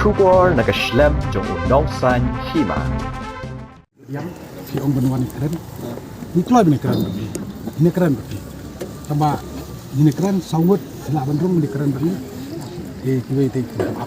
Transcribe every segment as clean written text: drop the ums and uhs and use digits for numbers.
Kubor nakaslem jong udongsan hima. Yang si Om Benwan keren, ni keluar ni keren begini, ini keren begini. Sama ini keren, sawut selak bandung ni keren begini. Kita itu apa?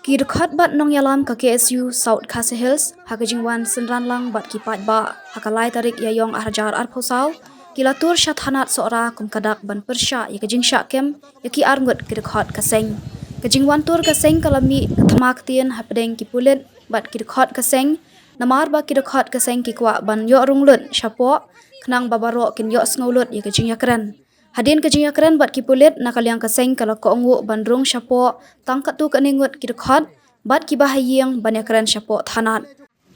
Kirkhat bat nong yalam ka KSU South Khasi Hills hakajingwan senran lang bat kipat ba hakalai tarik yayong ahjar arphosau kilatur shathanat sora kum kadak ban persya yakajing syakem yaki arngut kirkhat kaseng kajingwan tur kaseng kalami kathamak tien hapdeng kipulit bat kirkhat kaseng namar ba kirkhat kaseng kikwa ban yo runglun syapo khnang babaro kin yo sngulut yakajing yakran Hadin kajing yakran bat kipulit nakaliang kaseng kala koongu bandrung syapo tangkat tu kaningut kirkhat bat kibahayeng ban yakran syapo thanat.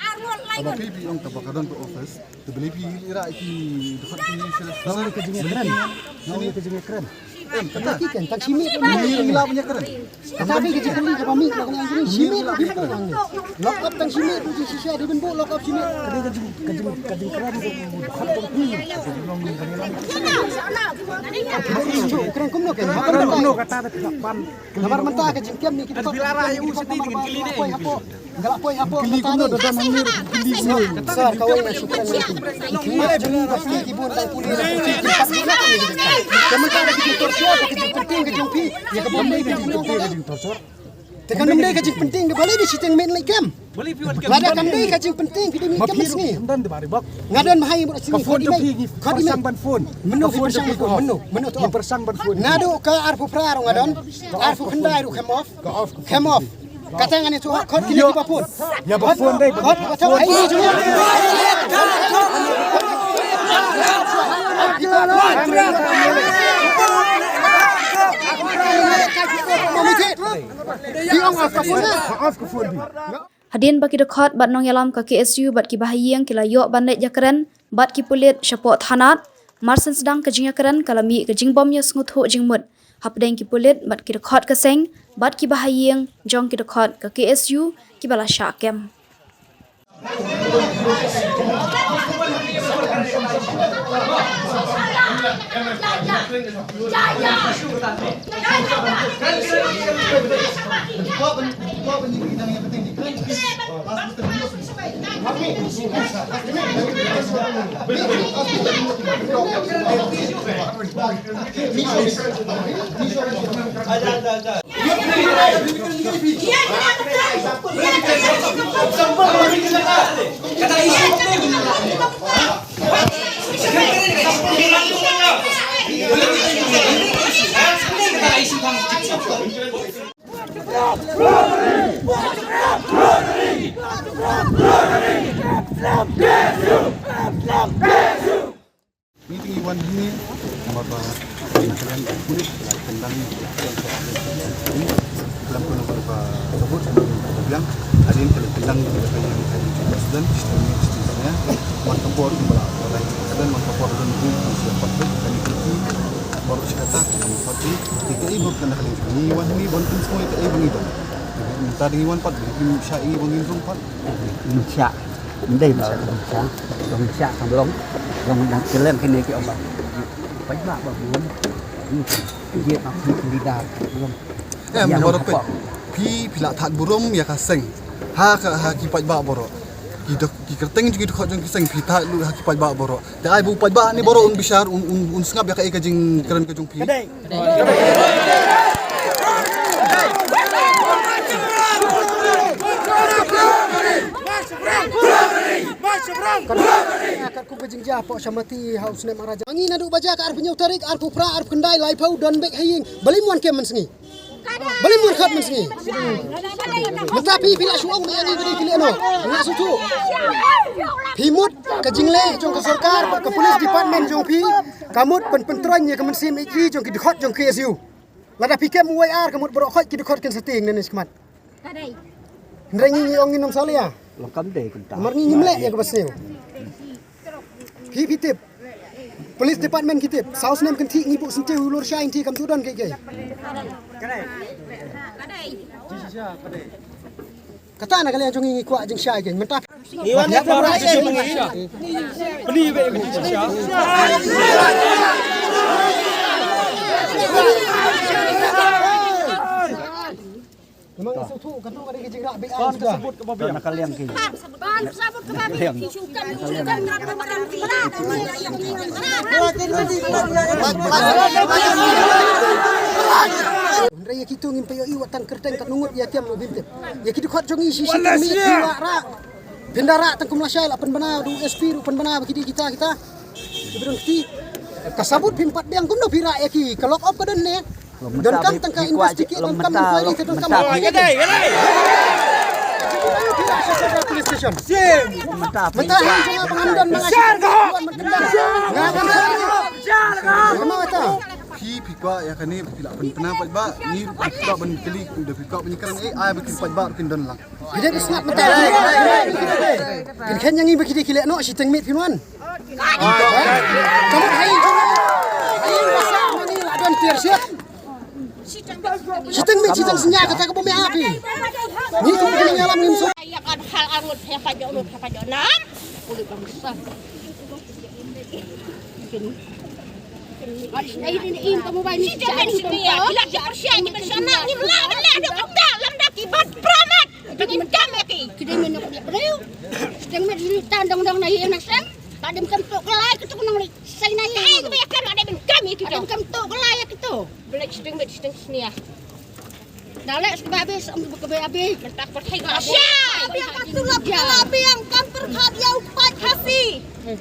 Apa pipi yang terbakaran ke office, terbeli pipi ira iki dekat sini sudah. Nama kajing yakran, nama kajing yakran. Kata kan tak simit ni gila punya keren. Tapi kajing kali apa mi nak yang ini simit di pulang ni. Lock up tang simit tu sisa di bentuk lock up simit. Ada kajing keren tu dekat tu ni. Keren kumno kan. Keren kumno kata pan. Kamar mentah kajing kem ni kita. Bilara you sedih dengan kili ni. Galak poi apa kili kumno dadan mangir kili ni. Sar kawan yang suka ni. Mana beli pasti kibun tang puli. Kamu tak ada kajing kajing penting kajing pi ya ke bombai kajing torsor tekan bombai kajing penting ke balai di situ main lagi kam ada kandai kajing penting video ni kam sini dan di bari bak ngadan bahaya buat sini khadi sang ban phone menu persang menu tu persang ban phone ngadu ke arfu praro ngadon arfu khandai ru cam off kata ngani tu khot kini di bapun ya bapun dai khot kata ai ni juga Hadin baki dekat bat nong yalam ka KSU bat ki bahayeng kilayo bandet yakran bat ki pulit syapot thanat marsen sedang kajing yakran kalami kajing bom ya snguth jingmut hapdeng ki pulit bat ki dekat kaseng bat ki bahayeng jong ki dekat ka KSU ki bala syakem meeting Iwan ini beberapa kalian kulit tentang ini dalam beberapa sebut bilang ada yang tentang yang presiden sistemnya mantapor dan mantapor dan siapa dan itu baru kata seperti tiga ibu kena kali ini Iwan ini bontin semua itu ibu itu minta dengan Iwan pat bikin syai bontin sempat Indonesia đây là đồng xạ thằng long đang chơi lên cái này cái ông bà bánh bạc bà muốn cái gì mà đi đào long em baru pi pila that burum ya kaseng ha kipat ba boro ki kerteng juga khot jong kiseng pi that lu ha kipat ba boro dai bu pat ba ni boro un bishar un sngap ya ka kajing keren kajong pi Akan ku kajing japo samati haus nem araja angin adu baja ka arf nyutarik arf pra arf kendai laipau dan bek haying balimuan ke mensengi balimuan khat mensengi tetapi bila suang me ani beri kili ano ngak sutu pimut kajing le jong ke sarkar ke polis department jong pi kamut pentroy nya ke mensim iki jong ki dekhot jong KSU lada pikem UIR kamut berokot ki dekhot kan setting nenes kemat kadai ndrengi ongin nom salia long cấm đề cũng tao mar ni nyimle ya ke baseu pi tip police department kitip south nem kan thi ngi bu sentiu lur shain thi kam tu don ke kadai Kata nak kalian jongi kuat jeng syai ke. Mentah. Iwan ni orang sih Malaysia. Beli Malaysia. Memang isu tu kan tu ada kejeng rak BI Kon sudah. sebut ke mobil. Nak kalian ke. Ban sabut ke babi. Sukan nak barang berat. Raya kita ngin payo iwat tan kerteng kat nungut ya tiam no bintip. Ya kita khot jongi sisi kami iwat rak. Bendara tang kumlasai la pen bana du SP ru pen bana bagi kita. Sebelum ti kasabut pimpat yang kumno pira ya ki. Kalau op kaden ne. Don kam tang ka investigate don kam inquiry te don kam. Kedai. Police station. Mentah. Mentah cuma pengandan mengasih. Memang kata. Pika ya kan ni bila pernah ba ni pika ban kali udah pika penyikan ai bikin ba bikin don lang. Jadi disnat mentah. Kan yang bagi dikilek no si teng mit pinwan. Kamu hai. Hai masa mani adon tier siap. Si teng mit si teng senya kata ke bumi api. Ni tu kena ngalam ni musuh. Ya kan hal arut siapa jo nam. Boleh bangsa. Ini kamu bayi ni jangan sini ya. Bila dia persian ni bersama ni belah dia kata lamda kibat pramat. Dengan kami ki. Kita minum dia beriu. Sedang medili tandang-tandang nahi nasem. Tak ada bentuk kelai kita kena sai nahi. Kebanyakan ada ben kami kita. Ada bentuk kelai kita. Belak sedang sini ya. Dalek sebab habis habis tak percaya ke apa. Dia kata labi yang kantor hadiah upat kasih. Iya.